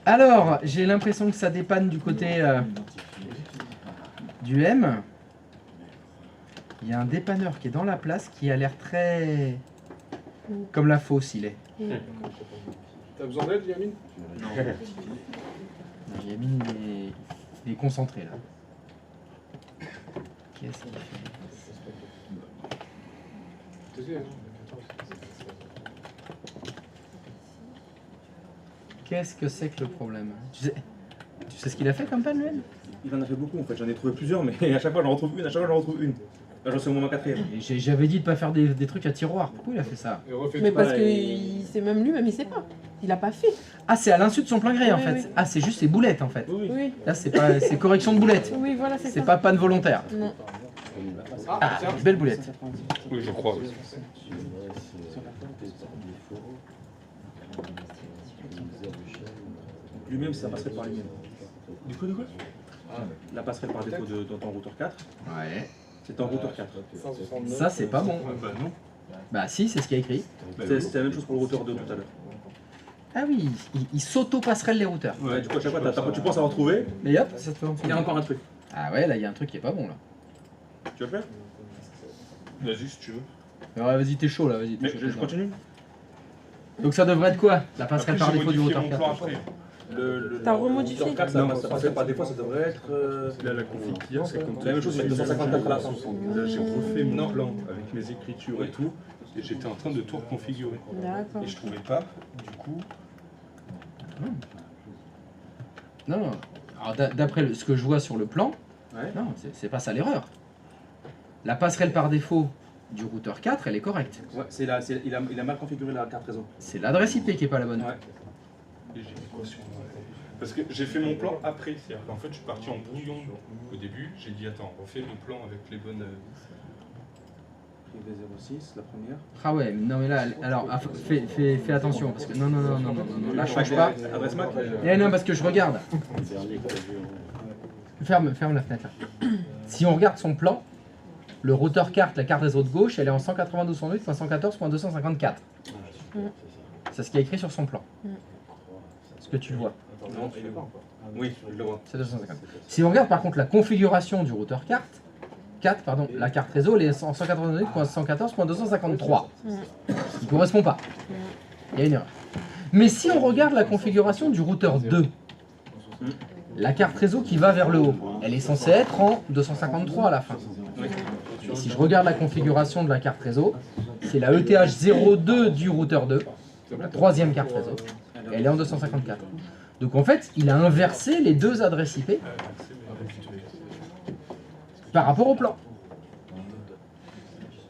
Alors, j'ai l'impression que ça dépanne du côté du M. Il y a un dépanneur qui est dans la place qui a l'air très... comme la fosse, il est. T'as besoin d'aide, Yamine? Non. Yamine, il est concentré là. Qu'est-ce qu'il fait? Qu'est-ce que c'est que le problème? Tu sais ce qu'il a fait comme panne, lui? Il en a fait beaucoup en fait, j'en ai trouvé plusieurs, mais à chaque fois j'en retrouve une, à chaque fois j'en retrouve une. Là j'en suis au moment 4ème. J'avais dit de pas faire des trucs à tiroir. Pourquoi il a fait ça? Mais parce que c'est même lui-même, il sait pas. Il a pas fait. Ah, c'est à l'insu de son plein gré en Oui, fait. oui. Ah, c'est juste ses boulettes en fait. Oui. Là, c'est correction de boulettes. Oui, voilà, c'est ça. C'est pas panne volontaire. Non. Ah, belle boulette. Oui, je crois. Lui-même, ça passerait par lui-même. Du coup, de quoi? La passerelle par défaut dans ton routeur 4, Ouais. c'est en routeur 4. Ça, c'est pas bon. Bah non. Bah si, c'est ce qu'il y a écrit. C'était la même chose pour le routeur 2 tout à l'heure. Ah oui, il s'auto-passerelle les routeurs. Ouais, du coup, à chaque fois, tu penses avoir trouvé, Mais hop, ça te fait il y a encore un truc. Ah ouais, là, il y a un truc qui est pas bon là. Tu veux le faire? Vas-y, si tu veux. Ouais, vas-y, t'es chaud là, vas-y. Mais je continue? Donc ça devrait être quoi? La passerelle par Après, j'ai défaut du modifié routeur mon 4. plan après. T'as remodifié? Routeur 4, la passerelle par défaut, ça devrait être. Là, la config qu'il y a, c'est comme La même chose, mais 254 à la fin. Là, j'ai refait mon plan avec mes écritures et tout. Et j'étais en train de tout reconfigurer. D'accord. Et je trouvais pas, du coup. Non, non. Alors d'après ce que je vois sur le plan, Ouais. non, c'est pas ça l'erreur. La passerelle par défaut du routeur 4, elle est correcte. Ouais, il a mal configuré la carte réseau. C'est l'adresse IP qui est pas la bonne. Ouais. Et j'ai mis quoi sur parce que j'ai fait mon plan après. C'est-à-dire qu'en fait, je suis parti en brouillon au début. J'ai dit, attends, refais mon plan avec les bonnes. Privé 06, la première. Ah ouais, non mais là, alors fais attention parce que non, là change pas. Adresse MAC. Eh non, parce que je regarde. Ferme la fenêtre là. Si on regarde son plan, le routeur carte, la carte réseau de gauche, elle est en 192.108.114.254. C'est ce qui est écrit sur son plan. Ce que tu vois. Non, oui, je le vois. C'est 250. Si on regarde par contre la configuration du routeur carte, la carte réseau, elle est en 198.114.253. Ce qui ne correspond pas. Il y a une erreur. Mais si on regarde la configuration du routeur 2, la carte réseau qui va vers le haut, elle est censée être en 253 à la fin. Et si je regarde la configuration de la carte réseau, c'est la ETH02 du routeur 2, la troisième carte réseau, et elle est en 254. Donc en fait, il a inversé les deux adresses IP par rapport au plan.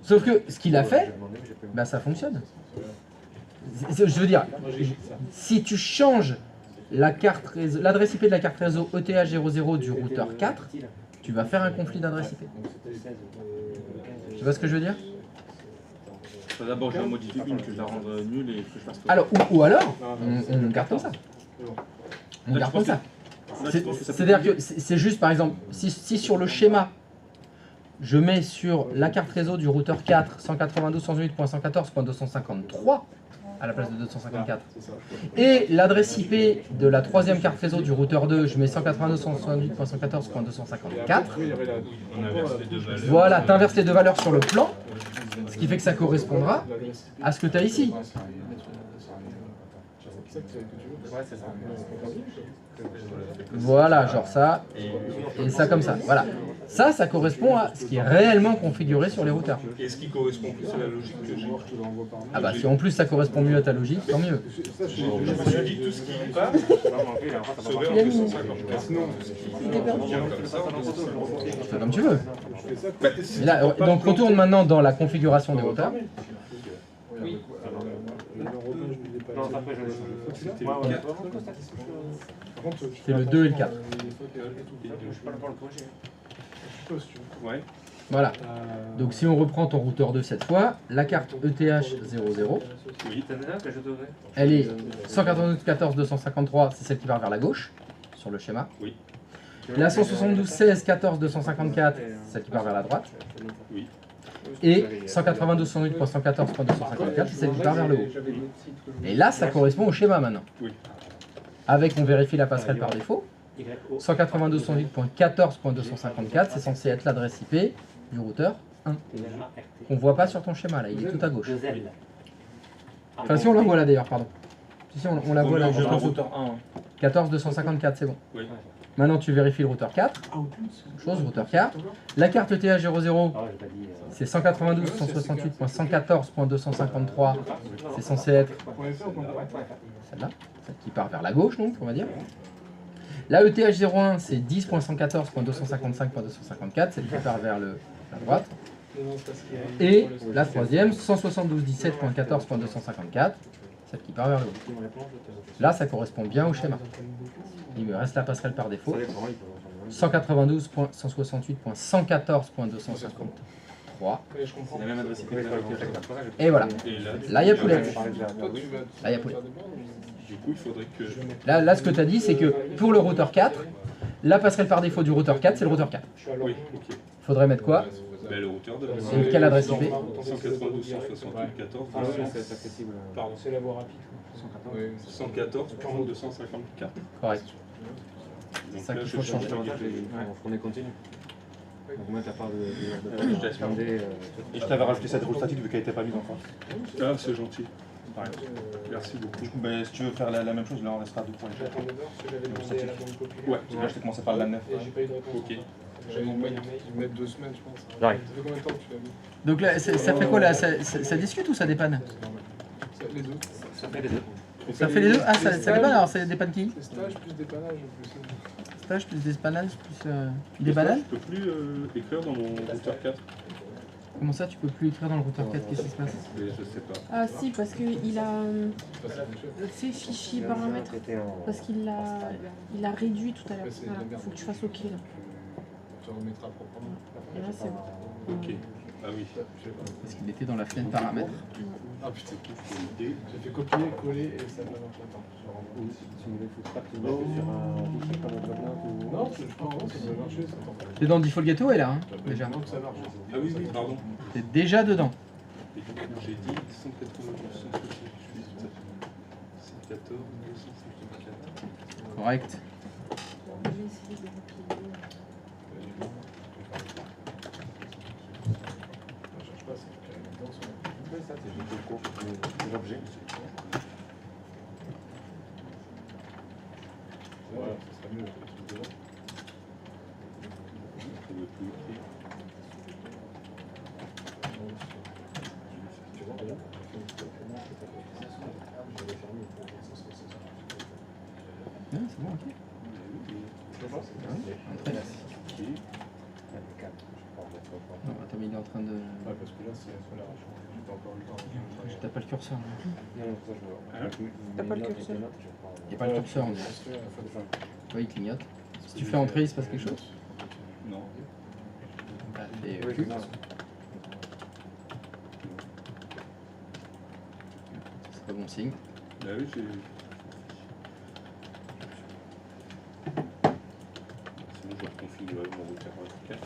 Sauf que ce qu'il a fait, bah ça fonctionne. Je veux dire, si tu changes l'adresse IP de la carte réseau ETH00 du routeur 4, tu vas faire un conflit d'adresse IP. Tu vois ce que je veux dire? D'abord, je vais modifier une que je la rende nulle et que je fasse. Alors, ou alors, on garde comme ça. On garde comme ça. C'est-à-dire que c'est juste, par exemple, si sur le schéma, je mets sur la carte réseau du routeur 4 192.108.114.253 à la place de 254, et l'adresse IP de la troisième carte réseau du routeur 2, je mets 192.168.114.254. Voilà, tu inverses les deux valeurs sur le plan, ce qui fait que ça correspondra à ce que tu as ici. Voilà, genre ça, et ça comme ça. Voilà. Ça correspond à ce qui est réellement configuré sur les routeurs. Et ce qui correspond plus à la logique que j'ai. Ah bah si en plus ça correspond mieux à ta logique, tant mieux. Je me suis dit tout ce qui part serait en 254. Sinon, tout ce qui vient comme ça, Tu fais comme tu veux. Et là, donc retourne maintenant dans la configuration des routeurs. Oui. C'est le 2 et le 4. Ouais. Voilà. Donc si on reprend ton routeur 2 cette fois, la carte ETH00, Oui. elle est 192.14.253, c'est celle qui va vers la gauche, sur le schéma. Oui. La 172.16.14.254, celle qui part vers la droite. Oui. Et 192.108.114.254, c'est celle qui part vers le haut. Et là, ça correspond au schéma maintenant. Oui. Avec, on vérifie la passerelle par défaut. 192.108.14.254, c'est censé être l'adresse IP du routeur 1. On voit pas sur ton schéma là, il est tout à gauche. Enfin si on la voit là d'ailleurs, pardon. Si on la voit là, juste en dessous. routeur 1. 14.254, c'est bon. Oui. Maintenant tu vérifies le routeur 4. Même chose, routeur 4. La carte TH00, c'est 192.168.114.253. C'est censé être celle-là, celle qui part vers la gauche donc, on va dire. La ETH01, c'est 10.114.255.254, celle qui part vers la droite. Et la troisième, 172.17.14.254, celle qui part vers le haut. Là, ça correspond bien au schéma. Il me reste la passerelle par défaut. 192.168.114.253. C'est la même adresse IP. Et voilà. Et Là, il y a poulet. Là, il y a poulet. du coup, il faudrait que... Là, ce que tu as dit, c'est que pour le routeur 4, la passerelle par défaut du routeur 4, c'est le routeur 4. Oui, ok. Il faudrait mettre quoi? Ben, le routeur de... Et quelle adresse IP? 192.168.14. Pardon. C'est la voie rapide. 114.254. Correct. Donc ça là, qu'il je faut vais changer. On est continu. Donc moi, t'as pas de Et je t'avais rajouté cette roue statique vu qu'elle n'était pas mise en face. Ah, c'est gentil. Merci beaucoup. Du coup, ben, si tu veux faire la même chose, là on restera à 2 points. J'attends 9 heures parce que j'avais demandé à la banque populaire. Ouais. Là, je t'ai commencé par la 9. Et j'ai pas eu de réponse. Ok. J'avais envoyé un mail. Ils mettent 2 semaines, je pense. J'arrive. Ça fait combien de temps que tu l'as mis? Donc là, ça fait quoi là? Ça discute ou ça dépanne? Les deux. Ça fait les deux. Ça fait les deux? Ah, ça dépanne alors, ça dépanne qui? C'est stage plus dépannage en plus. Stage plus dépannage plus. Il dépanne? Je peux plus écrire dans mon routeur 4. Comment ça, tu peux plus écrire dans le routeur 4? Qu'est-ce qui se passe? Mais je sais pas. Ah si, parce qu'il a fait fichier paramètres. Parce qu'il a réduit tout à l'heure. Voilà, faut que tu fasses OK là. Tu remettras proprement. Et là c'est bon. Ok. Ah oui. Parce qu'il était dans la fenêtre paramètres. Ah putain, j'ai fait copier, coller et ça m'a marché. Attends, je renvoie. Non, je pense que ça va marcher. T'es dans Default Gateway là, hein, déjà. Donc ça marche. Ah oui, oui, pardon. T'es déjà dedans. Et du coup, j'ai dit 192, 114, 254. Correct. Je cherche pas, c'est que dans son. Ça, c'est juste le cours, l'objet. Voilà, ça serait mieux. Ça ne veut plus écrire. Tu vois, regarde. C'est bon, ok. Entrée. Non, attends, mais il est en train de. Ouais, parce que là, c'est sur la rage. J'ai pas encore eu le temps. T'as pas le curseur là. T'as pas le curseur. Il n'y a pas le curseur. Mais... Ouais, il clignote. Si tu fais entrer, il se passe quelque chose? Non. Bah, fais Q. C'est pas bon signe. Bah oui, j'ai... Sinon, je vais reconfigurer mon routeur 4.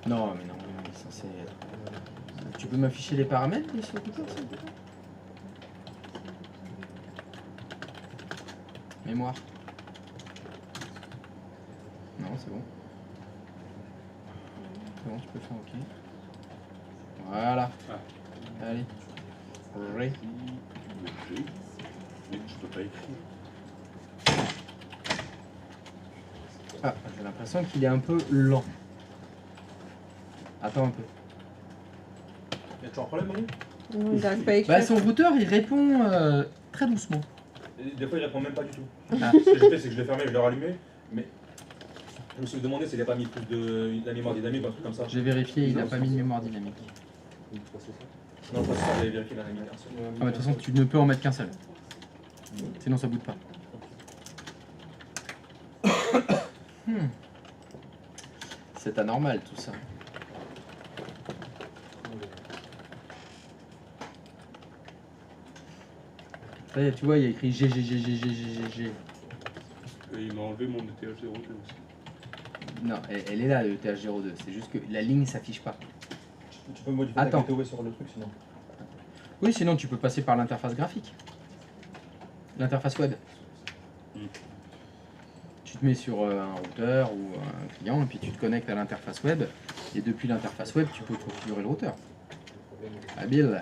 Non, mais non, il est censé être. Tu peux m'afficher les paramètres sur le routeur, s'il te plaît? Mémoire. Non, c'est bon. C'est bon, tu peux faire OK. Voilà. Ah. Allez. Ré. Mais je peux pas écrire. Ah, j'ai l'impression qu'il est un peu lent. Attends un peu. Y'a toujours un problème, Manu? Non, il n'arrive pas à écrire. Bah, son routeur, il répond très doucement. Des fois, il répond même pas du tout. Ah. Ce que j'ai fait, c'est que je l'ai fermé, je l'ai rallumé, mais je me suis demandé s'il n'a pas mis plus de la mémoire dynamique ou un truc comme ça. J'ai vérifié, il n'a pas mis de mémoire dynamique. Non, pas ça, j'avais vérifié, il en a mis un seul. Ah, mais de toute façon, tu ne peux en mettre qu'un seul. Sinon, ça boot pas. C'est anormal tout ça. Ça y est, tu vois, il y a écrit GGGGGGG. Et il m'a enlevé mon ETH02 aussi. Non, elle est là, le TH02. C'est juste que la ligne s'affiche pas. Tu peux modifier Attends. ta gateway sur le truc sinon. Oui, sinon tu peux passer par l'interface graphique. l'interface web. Tu te mets sur un routeur ou un client et puis tu te connectes à l'interface web. Et depuis l'interface web, tu peux configurer le routeur. Habile.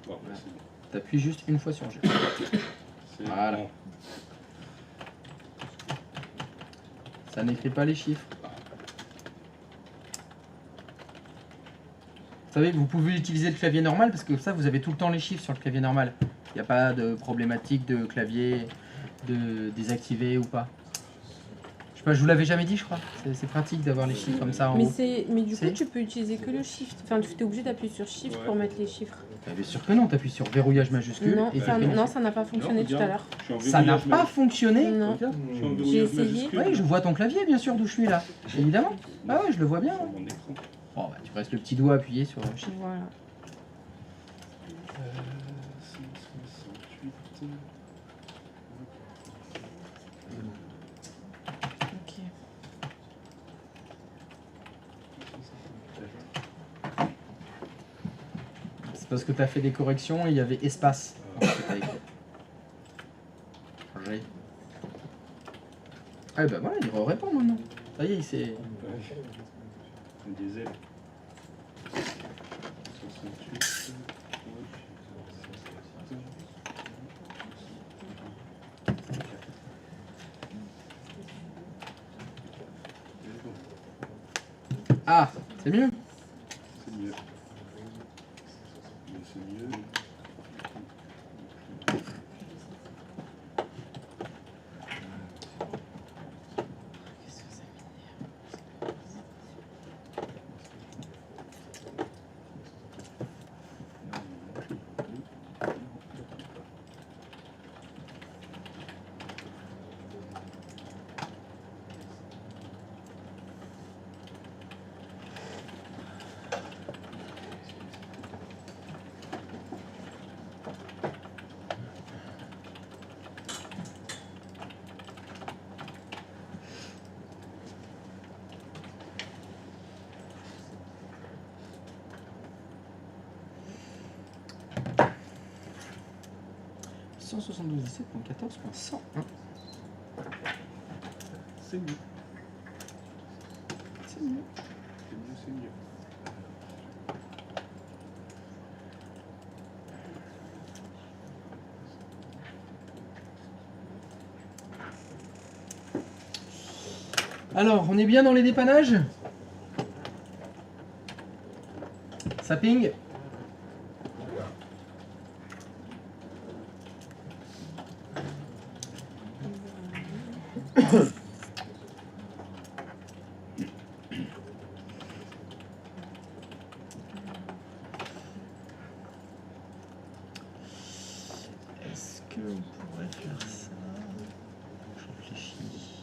Bon, bah, c'est bon. T'appuies juste une fois sur G. C'est Voilà. bon. Ça n'écrit pas les chiffres. Vous savez, vous pouvez utiliser le clavier normal parce que ça, vous avez tout le temps les chiffres sur le clavier normal. Il n'y a pas de problématique de clavier de désactiver ou pas. Je sais pas, je vous l'avais jamais dit, je crois. C'est pratique d'avoir les chiffres comme ça en haut. Mais du coup, C'est- tu peux utiliser que le shift. Enfin, tu es obligé d'appuyer sur shift Ouais. pour mettre les chiffres. Bien sûr que non, t'appuies sur verrouillage majuscule Non, et ça t'appuies- non, ça n'a pas fonctionné Non, tout à regarde. l'heure. Je suis en Ça n'a verrouillage pas majuscule. fonctionné. Non. Regarde, je suis en J'ai verrouillage essayé. majuscule. Oui, je vois ton clavier, bien sûr, d'où je suis là. Évidemment. Ah ouais, je le vois bien. Sur mon écran. Bon, bah, tu restes le petit doigt appuyé sur le chiffre. Voilà. 168. Ok. C'est parce que t'as fait des corrections et il y avait espace. dans ce que t'as écrit. G. Ah bah voilà, il répond maintenant. Ça y est, il s'est... Des ailes. 68. Ah, c'est mieux. C'est mieux. C'est mieux. C'est mieux. C'est mieux. C'est mieux, c'est mieux. Alors, on est bien dans les dépannages? Ça ping? Est-ce qu'on pourrait faire ça? Je réfléchis.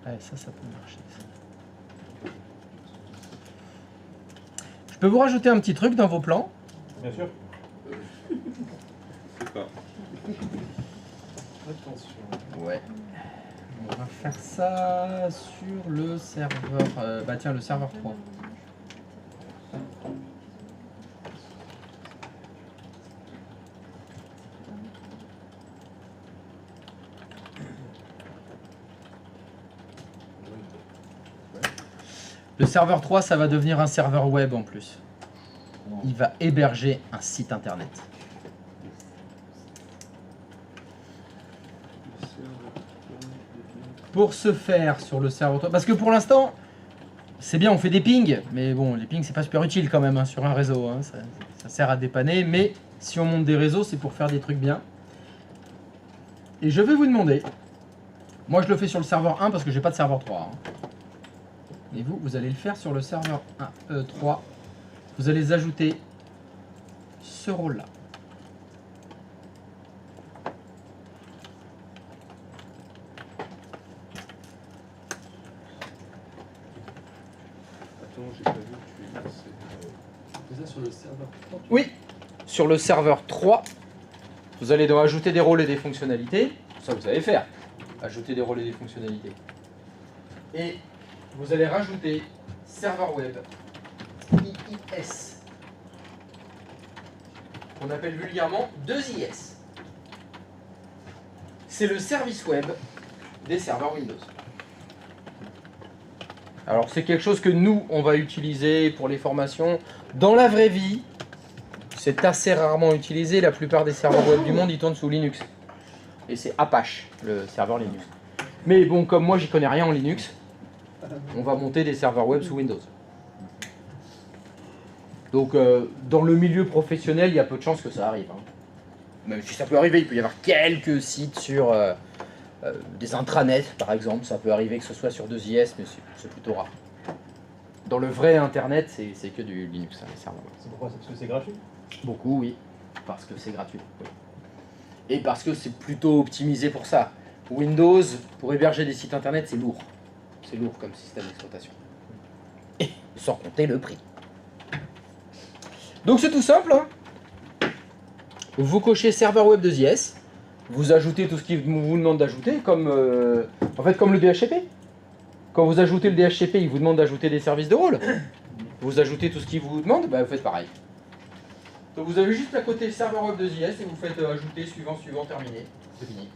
Ouais, ça peut marcher. Ça. Je peux vous rajouter un petit truc dans vos plans? Bien sûr. C'est pas. Attention. Ouais. On va faire ça sur le serveur. Bah tiens, le serveur 3. Le serveur 3, ça va devenir un serveur web en plus. Il va héberger un site internet. Pour ce faire sur le serveur 3, parce que pour l'instant, c'est bien, on fait des pings, mais bon, les pings, c'est pas super utile quand même hein, sur un réseau. Hein, ça sert à dépanner, mais si on monte des réseaux, c'est pour faire des trucs bien. Et je vais vous demander, moi je le fais sur le serveur 1 parce que j'ai pas de serveur 3. Hein. Et vous, vous allez le faire sur le serveur 3. Vous allez ajouter ce rôle-là. Attends, j'ai pas vu que tu C'est ça sur le serveur 3. Oui, sur le serveur 3, vous allez donc ajouter des rôles et des fonctionnalités. Ça, vous savez faire. Ajouter des rôles et des fonctionnalités. Et vous allez rajouter serveur web IIS. Qu'on appelle vulgairement 2IS. C'est le service web des serveurs Windows. Alors c'est quelque chose que nous, on va utiliser pour les formations. Dans la vraie vie, c'est assez rarement utilisé. La plupart des serveurs web du monde, ils tournent sous Linux. Et c'est Apache, le serveur Linux. Mais bon, comme moi, j'y connais rien en Linux, on va monter des serveurs web sous Windows. Donc, dans le milieu professionnel, il y a peu de chances que ça arrive. Hein. Même si ça peut arriver, il peut y avoir quelques sites sur des intranets, par exemple. Ça peut arriver que ce soit sur 2IS, mais c'est plutôt rare. Dans le vrai Internet, c'est que du Linux, hein, les serveurs web. C'est pourquoi? C'est parce que c'est gratuit? Beaucoup, oui. Parce que c'est gratuit. Oui. Et parce que c'est plutôt optimisé pour ça. Windows, pour héberger des sites internet, c'est lourd. C'est lourd comme système d'exploitation. Et sans compter le prix. Donc c'est tout simple. Hein. Vous cochez serveur web 2IS. Vous ajoutez tout ce qu'il vous demande d'ajouter, comme en fait comme le DHCP. Quand vous ajoutez le DHCP, il vous demande d'ajouter des services de rôle. Vous ajoutez tout ce qu'il vous demande, bah, vous faites pareil. Donc vous avez juste à côté serveur web 2IS et vous faites ajouter, suivant, terminé. C'est fini.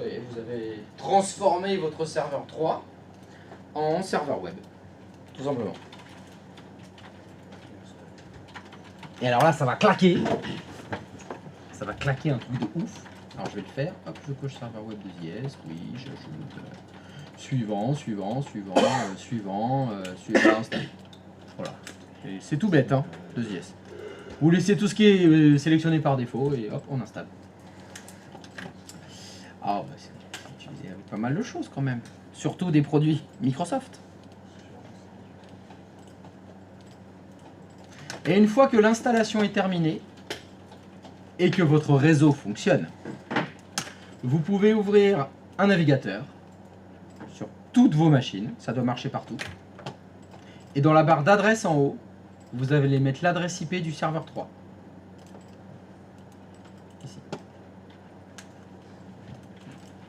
Et vous avez transformé votre serveur 3 en serveur web. Tout simplement. Et alors là, ça va claquer. Ça va claquer un truc de ouf. Alors je vais le faire. Hop, je coche serveur web 2IS. Oui, j'ajoute suivant, installé. Voilà. Et c'est tout bête, hein, 2IS. Vous laissez tout ce qui est sélectionné par défaut et hop, on installe. Ah, bah, c'est utilisé avec pas mal de choses quand même. Surtout des produits Microsoft. Et une fois que l'installation est terminée et que votre réseau fonctionne, vous pouvez ouvrir un navigateur sur toutes vos machines. Ça doit marcher partout. Et dans la barre d'adresse en haut, vous allez mettre l'adresse IP du serveur 3. Ici.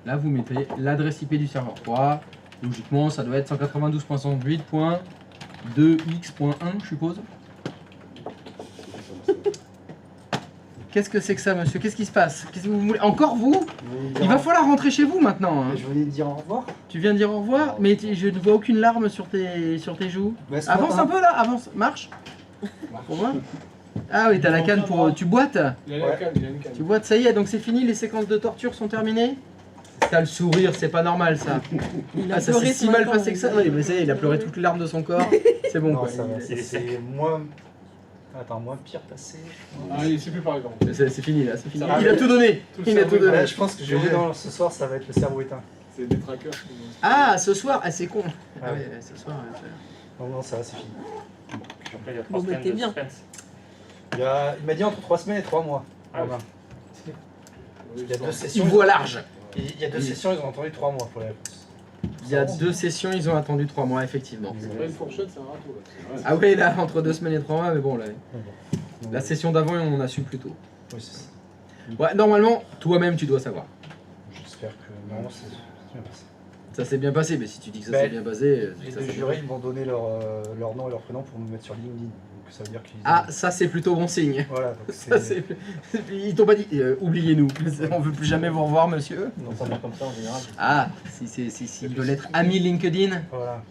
Là, vous mettez l'adresse IP du serveur 3. Logiquement, ça doit être 192.168.2x.1, je suppose. Qu'est-ce que c'est que ça, monsieur? Qu'est-ce qui se passe? Qu'est-ce que vous voulez? Encore vous? Il va falloir rentrer chez vous maintenant. Hein. Je voulais te dire au revoir. Tu viens de dire au revoir, mais je ne vois aucune larme sur tes joues. Bah, ce Avance matin- un peu là, avance, marche. Pour moi. Ah oui, t'as la canne pour... Tu boites? Il a la canne, il a une canne. Tu boites, ça y est, donc c'est fini, les séquences de torture sont terminées? T'as le sourire, c'est pas normal ça. Il Ah, ça s'est si mal passé que ça. Oui, mais ça y est, il a pleuré toutes les larmes de son corps. C'est bon Non, quoi. ça va, c'est moins... Attends, moins pire passé. Ah, c'est plus pareil, par contre. C'est fini là, c'est fini. Ça va. Il a tout donné. Tout le Il a tout cerveau donné. Ouais, je pense que je vais dans ce soir, ça va être le cerveau éteint. C'est des trackers qui vont... Ah, ce soir, ah, c'est con. Ah Ah ouais, ce soir. Non, non, ça va, c'est fini. Après, il y a 3 Bon, bah, semaines t'es de bien. suspense. Il m'a dit entre 3 semaines et 3 mois. Ah oui. Romain. Il y a deux Il sessions. voit large. Il y a deux sessions, ils ont entendu 3 mois pour la réponse. Il y a 2 sessions, ils ont attendu 3 mois, effectivement. C'est vrai, une fourchette, c'est un râteau, là. Ah oui, là, entre 2 semaines et 3 mois, mais bon, là. Donc, La session d'avant, on a su plus tôt. oui, c'est ça. Ouais, normalement, toi-même, tu dois savoir. J'espère que normalement, c'est bien passé. Ça s'est bien passé, mais si tu dis que ça Ben, s'est bien passé, Les ça deux s'est bien jurés, passé. ils m'ont donné leur nom et leur prénom pour me mettre sur LinkedIn. Donc ça veut dire qu'ils... Ah, ça, c'est plutôt bon signe. Voilà, donc Ça, c'est... Ils t'ont pas dit, oubliez-nous, on veut plus jamais vous revoir, monsieur. Non, ça marche comme ça en général. Ah, si il veut l'être ami LinkedIn. Voilà.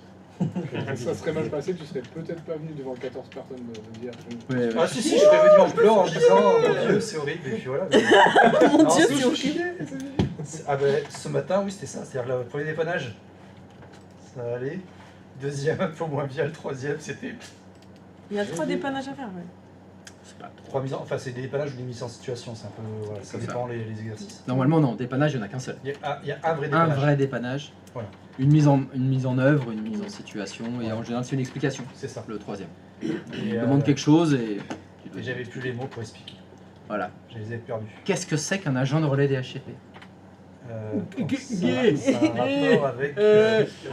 Ça serait mal passé, tu serais peut-être pas venu devant 14 personnes de dire. Ouais, ouais. Ah si, je serais venu en pleurant en disant oh, mon Dieu, c'est horrible, et puis voilà. Mon Non, Dieu, c'est c'est horrible. Ah ben, ce matin, oui, c'était ça, c'est-à-dire le premier dépannage. Ça allait. Deuxième, un peu moins bien, le troisième, c'était... Il y a 3 dépannages à faire, ouais. C'est pas trop. 3 mises en... Enfin, c'est des dépannages ou des mises en situation, c'est un peu... Voilà, ça C'est ça. dépend les exercices. Normalement, non, dépannage, il n'y en a qu'un seul. Il y a un vrai Un dépannage. vrai dépannage, Voilà. une mise en œuvre, une mise en situation, et en général, c'est une explication, C'est ça. le troisième. Et, Il demande quelque chose et... Et j'avais plus les mots pour expliquer. Voilà. Je les ai perdus. Qu'est-ce que c'est qu'un agent de relais DHCP? C'est un rapport avec...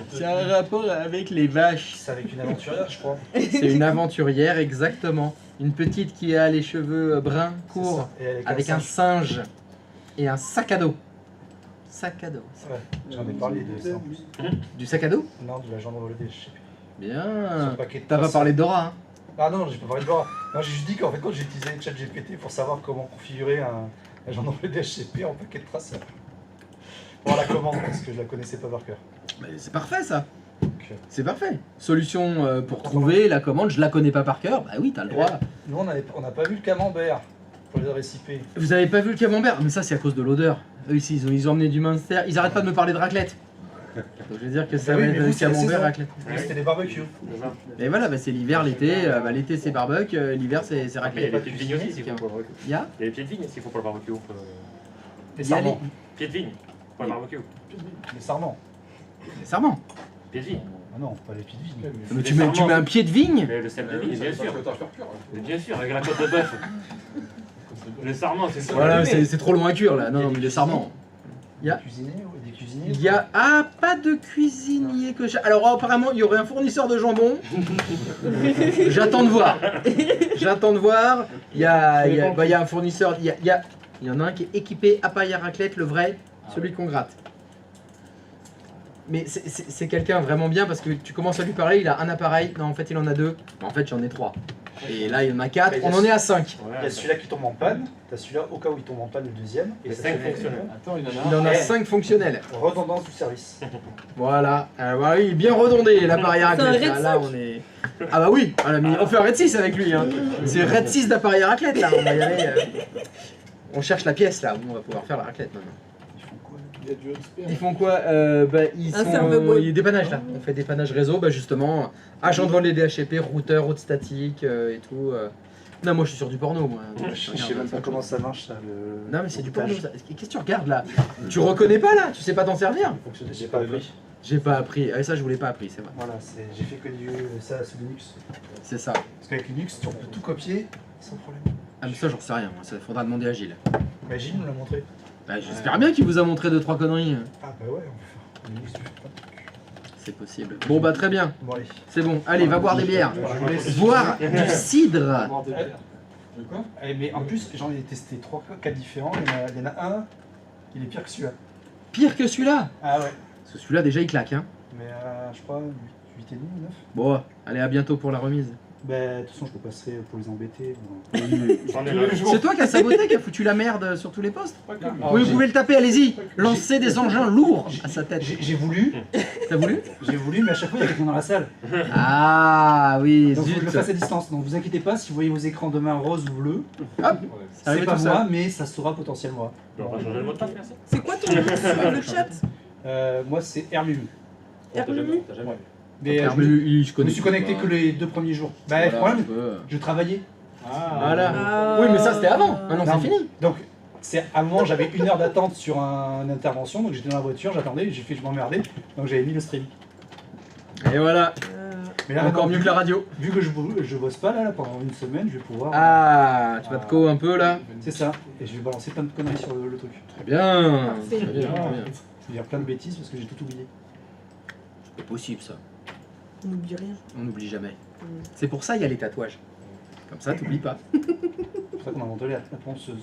C'est un rapport avec les vaches. C'est avec une aventurière, je crois. C'est une aventurière, exactement. Une petite qui a les cheveux bruns, C'est courts, ça. Et avec un singe et un sac à dos. Sac à dos. Ouais, j'en ai parlé de ça en plus. Du sac à dos? Non, de la gendarmerie, je sais plus. Bien. Sur le paquet de T'as pas traces. parlé de Dora, hein? Ah non, j'ai pas parlé de Dora. Non, j'ai juste dit qu'en fait, quand j'ai utilisé ChatGPT pour savoir comment configurer un gendarmerie DHCP en paquet de traceurs. Pour la commande, parce que je la connaissais pas par cœur. Mais c'est parfait ça. Donc, C'est parfait. Solution pour trouver la commande, je la connais pas par cœur. Bah oui, t'as le droit. nous, on n'a pas vu le camembert pour les adresses IP. Vous avez pas vu le camembert? Mais ça, c'est à cause de l'odeur. Eux ici, ils ont emmené du Munster. Ils arrêtent pas de me parler de raclette. Donc je veux dire que ça Bah va oui, être mais vous, c'est la camembert, saison. raclette. C'était des barbecues. Et voilà, bah, c'est l'hiver, l'été. L'été, c'est barbecue. L'hiver, c'est Il y a raclette. les pieds de vigne aussi, s'il faut pour le barbecue. Il y a Il y a les pieds de vigne s'il faut pour le barbecue. Les Il y a sarments. Pieds de vigne pour le barbecue. Les sarments. les sarments. Pieds de vigne. Ah non, pas les pieds de vigne. Mais Les tu mets sarments. un pied de vigne? Mais le sel de vigne, bien sûr. Autant faire pur. Mais bien sûr, avec la côte de bœuf. Le sarment, c'est ça. Voilà, c'est trop loin à cuire là. Non, non, mais les sarments. Il y a- Des cuisiniers, ouais, des cuisiniers. Il y a. Ah, pas de cuisinier que j'ai. Alors, apparemment, il y aurait un fournisseur de jambon. J'attends de voir. J'attends de voir. Il y a un fournisseur. Il y en a un qui est équipé appareil à raclette, le vrai, celui qu'on gratte. Mais c'est quelqu'un vraiment bien parce que tu commences à lui parler, il a un appareil. Non, en fait, il en a deux. En fait, j'en ai trois. Et là, il y en a quatre. On en est à 5. Il y a celui-là qui tombe en panne, t'as celui-là au cas où il tombe en panne le deuxième, et Les t'as 5 celui-là- fonctionnels. Attends, il en a Il en a Eh. 5 fonctionnels. Redondance du service. Voilà. Voilà, il est bien redondé l'appareil à C'est un raclette. Red Là, on est. Ah bah oui, on fait un Red 6 avec lui. Hein. C'est Red 6 d'appareil à raclette là. On va y aller. On cherche la pièce là où on va pouvoir faire la raclette maintenant. Il y a du expert. Ils font quoi? Ils Un sont serveur il y a dépannage là. On fait dépannage réseau, bah justement, agent de relais DHCP, routeur, route statique et tout. Non, moi je suis sur du porno moi. Je sais même pas comment ça marche ça. Non mais c'est du porno ça. Qu'est-ce que tu regardes là? Tu reconnais pas là? Tu sais pas t'en servir? J'ai pas appris. J'ai pas appris. Ah, ça je voulais pas appris, c'est vrai. Voilà, j'ai fait que ça sous Linux. C'est ça. Parce qu'avec Linux, tu peux tout copier sans problème. Ah mais ça j'en sais rien, moi. Ça faudra demander à Gilles. Bah, Gilles nous l'a montré. Bah, j'espère bien qu'il vous a montré 2-3 conneries. Ah bah ouais, on peut faire Linux, tu fais plein de trucs. C'est possible. Bon bah très bien. Bon allez. C'est bon. Allez, va boire des bières. Je vous laisse. Boire du cidre. Boire des bières. De quoi? Eh, mais en plus, j'en ai testé 3 cas différents. Il y en a un, il est pire que celui-là. Pire que celui-là. Ah ouais. Parce que celui-là déjà il claque hein. Mais je crois 8,5 ou 9. Bon, allez à bientôt pour la remise. Bah, de toute façon, je peux passer pour les embêter. J'en ai là. C'est toi qui as saboté, qui a foutu la merde sur tous les postes. Pas que Oui, vous pouvez le taper, allez-y. Lancez des engins lourds à sa tête. J'ai voulu, T'as voulu? mais à chaque fois, il y a quelqu'un dans la salle. Ah oui, Donc, faut que je le fasse zut. à distance. Donc, vous inquiétez pas si vous voyez vos écrans demain rose ou bleu. Hop, C'est arrivé pas tout moi, seul. mais ça sera potentiellement moi. On va changer le mot de passe, merci. C'est quoi ton nom sur le chat? Moi, c'est Hermulu. Hermulu. T'as jamais vu. Mais Ah, mais il se je me connaît suis connecté pas. que les 2 premiers jours. Bah, Voilà, le problème, un peu. je travaillais. Voilà. Ah. Oui, mais ça c'était avant. Maintenant Non, c'est fini. Donc, c'est à un moment, j'avais 1 heure d'attente sur une intervention. Donc, j'étais dans la voiture, j'attendais, j'ai fait, je m'emmerdais. Donc, j'avais mis le stream. Et voilà. Mais là, Encore maintenant, mieux que la radio. Vu que je bosse pas là pendant une semaine, je vais pouvoir. Ah, tu vas te co un peu là. C'est ça. Et je vais balancer plein de conneries sur le truc. Très bien. Parfait. Très bien, très bien. Je vais dire plein de bêtises parce que j'ai tout oublié. C'est possible ça. On n'oublie rien. On n'oublie jamais. C'est pour ça il y a les tatouages. Comme ça, t'oublies pas. C'est pour ça qu'on a inventé la ponceuse.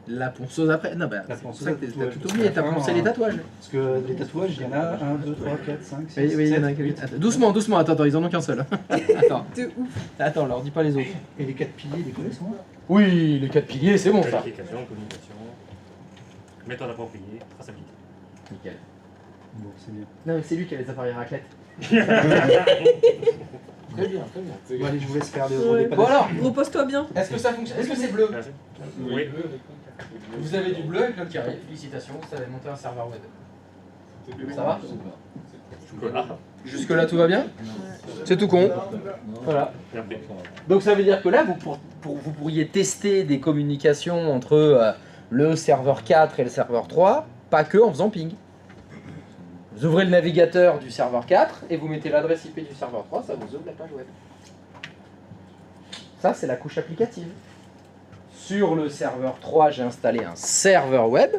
La ponceuse après. Non, bah, La c'est pour ponceuse ça à que t'as tatouage. tout oublié. T'as poncé les tatouages. Parce que les tatouages, il y en a 1, 2, 3, 4, 5, 6, Oui, il y en a 7, que 8. Attends, doucement, doucement. Attends, ils en ont qu'un seul. Attends, De ouf. attends, leur dis pas les autres. Et les 4 piliers, les connaissez moi Oui, les 4 piliers, c'est bon ça. Qualification, communication, méthode appropriée, traçabilité. Nickel. Bon, c'est bien. Non, mais c'est lui qui a les appareils raclette. Très bien, très bien. Bon, allez, je vous laisse faire le Ouais. Bon alors, Repose-toi bien. est-ce que ça fonctionne? Est-ce que c'est bleu? Merci. Oui. Vous avez du bleu avec notre carré. Félicitations, ça va monter un serveur web. Ça va? Chocolat. Jusque-là, tout va bien? C'est tout con. Voilà. Donc ça veut dire que là, vous pourriez tester des communications entre le serveur 4 et le serveur 3, pas que en faisant ping. Vous ouvrez le navigateur du serveur 4 et vous mettez l'adresse IP du serveur 3, ça vous ouvre la page web. Ça, c'est la couche applicative. Sur le serveur 3, j'ai installé un serveur web.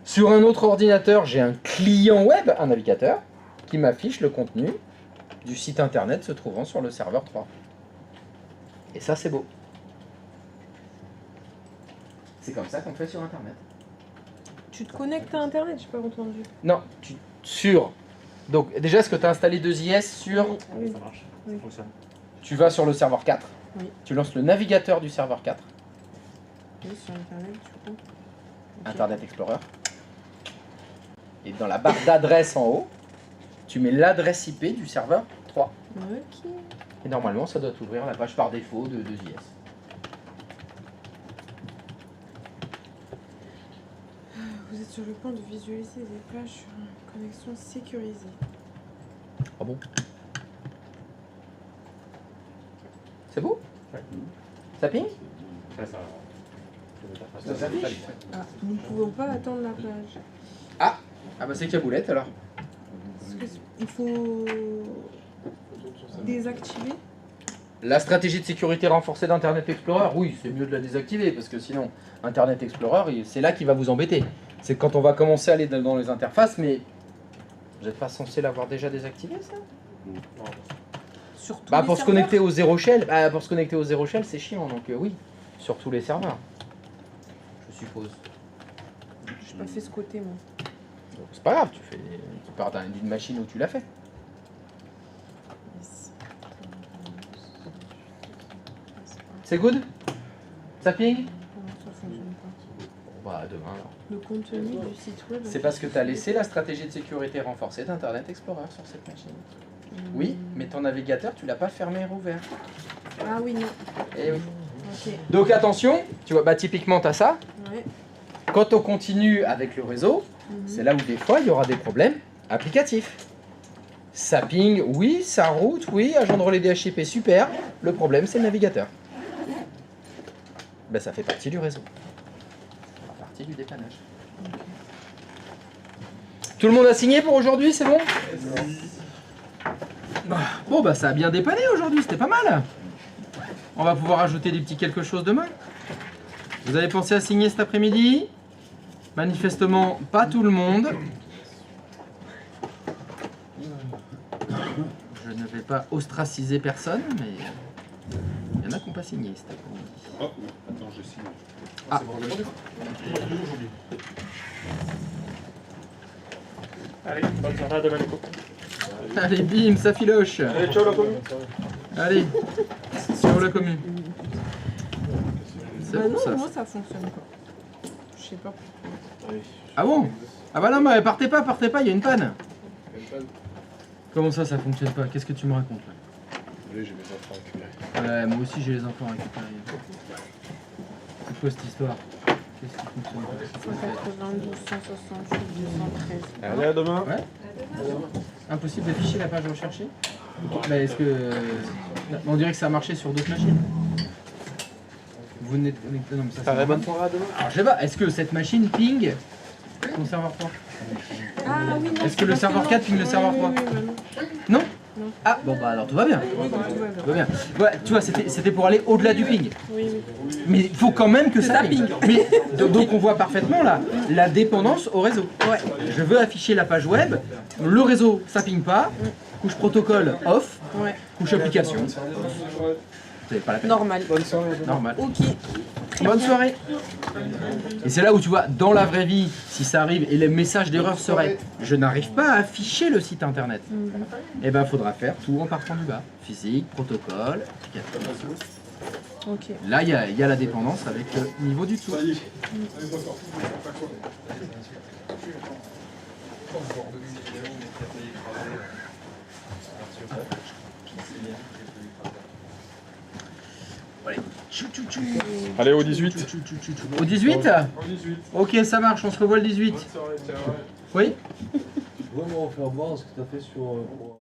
Sur un autre ordinateur, j'ai un client web, un navigateur, qui m'affiche le contenu du site internet se trouvant sur le serveur 3. Et ça, c'est beau. C'est comme ça qu'on fait sur internet. Tu te connectes à internet, j'ai pas entendu. Non, donc déjà, est-ce que tu as installé 2IS sur... Oui. Ça marche. Oui. Ça fonctionne. Tu vas sur le serveur 4. Oui. Tu lances le navigateur du serveur 4. Oui, sur internet, du coup. Ok. Internet Explorer. Et dans la barre d'adresse en haut, tu mets l'adresse IP du serveur 3. Ok. Et normalement, ça doit t'ouvrir la page par défaut de 2IS. Vous êtes sur le point de visualiser des plages sur une connexion sécurisée. Ah bon? C'est beau? Ouais. Ça ping? Ça s'affiche. Ah, nous ne pouvons pas attendre la plage. Ah bah c'est Caboulette alors. Est-ce que il faut désactiver? La stratégie de sécurité renforcée d'Internet Explorer, oui, c'est mieux de la désactiver parce que sinon, Internet Explorer, c'est là qui va vous embêter. C'est quand on va commencer à aller dans les interfaces, mais vous n'êtes pas censé l'avoir déjà désactivé ça? Sur tous Bah les pour se serveurs? connecter au zéro shell, c'est chiant, donc oui, sur tous les serveurs, je suppose. J'ai pas fait ce côté, moi. Donc, c'est pas grave, tu pars d'une machine où tu l'as fait. Yes. C'est good? Ça ping? Non, ça fonctionne pas. Bon, bah demain alors. Le contenu du site web. C'est parce que tu as laissé la stratégie de sécurité renforcée d'Internet Explorer sur cette machine. Oui, mais ton navigateur, tu l'as pas fermé et rouvert. Ah oui, non. Eh oui. Ok. Donc attention, tu vois, bah typiquement tu as ça. Ouais. Quand on continue avec le réseau, c'est là où des fois il y aura des problèmes applicatifs. Ça ping, oui, ça route, oui, agent de relais DHCP, super. Le problème, c'est le navigateur. Ben, ça fait partie du réseau. Ça fait partie du dépannage. Tout le monde a signé pour aujourd'hui, c'est bon? Bon, bah ça a bien dépanné aujourd'hui, c'était pas mal. On va pouvoir ajouter des petits quelque chose demain. Vous avez pensé à signer cet après-midi? Manifestement, pas tout le monde. Je ne vais pas ostraciser personne, mais il y en a qui n'ont pas signé cet après-midi. Oh, attends, j'ai signé. Ah. Allez, bonne soirée, à demain, Nico. Allez, bim, ça filoche. Allez, ciao la commune. Allez, sur la commune. C'est Bah bon non, ça. moi ça fonctionne pas. Je sais pas pourquoi. Ah bon? Ah bah non, mais partez pas, il y a une panne. Comment ça fonctionne pas? Qu'est-ce que tu me racontes là? Désolé, j'ai mes enfants récupérés. Ouais, moi aussi j'ai les enfants à récupérer. C'est quoi cette histoire? Qu'est-ce qui fonctionne pas? 192, 168, 213. Allez, à demain. Ouais. Impossible d'afficher la page recherchée? Bah est-ce que... On dirait que ça a marché sur d'autres machines. Vous n'êtes connecté... Non mais ça c'est... Bonne soirée à demain. Alors je sais pas, est-ce que cette machine ping ton serveur 3? Ah oui, non. Est-ce que le parce serveur non. 4 ping le serveur 3? Oui, bah non. Non? Non. Ah bon bah alors tout va bien. Oui, bah, tout va Tout va bien. bien. Ouais, tu vois, c'était pour aller au-delà du ping. Oui, oui. Mais il faut quand même que ça ping. Mais, donc on voit parfaitement là la dépendance au réseau. Ouais. Je veux afficher la page web, le réseau ça ping pas, couche protocole off, Ouais. couche application. C'est pas la peine. Normal. Bonne soirée. Normal. Ok. Bonne soirée. Et c'est là où tu vois, dans la vraie vie, si ça arrive et les messages d'erreur seraient je n'arrive pas à afficher le site internet, et ben faudra faire tout en partant du bas. Physique, protocole, application. Ok. Là, il y a la dépendance avec le niveau du tout. Allez, au 18. Au 18 Ok, ça marche, on se revoit le 18. Oui pourrais me refaire voir ce que tu as fait sur.